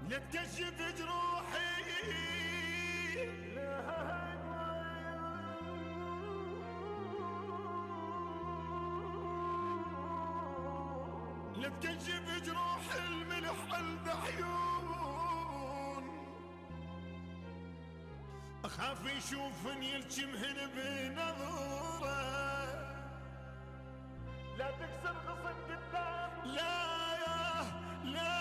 لا تكشف جروحي لا تكشف جروح الملح البحيون، اخاف يشوفني يلجمهن بنظره، لا تكسر غصن قدام، لا يا لا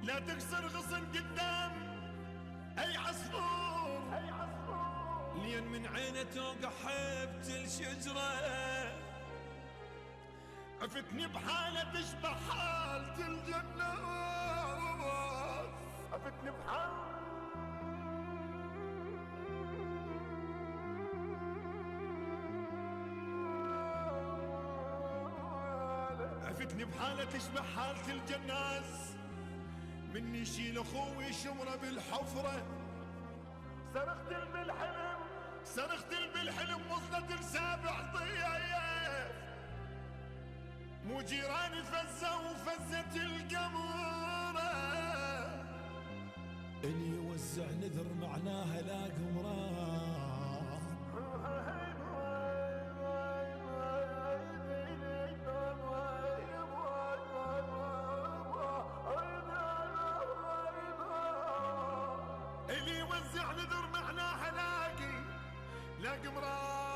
لا تكسر غصن قدام اي عصفور، اي عصفور لين من عينه توقع حبة الشجرة، عفتني بحالة تشبه حالة الجنة، عفتني بحال عفتني بحالة تشبه حالة الجناز، مني يشيل اخوي شمره بالحفرة، صرخت بالحلم، صرخت بالحلم وصلت لسابع ضيايف، مو جيراني فزوا وفزت القمرة، اللي يوزع نذر معناها لا قمران، اللي يوزع نذر معناها لاقي لا قمران.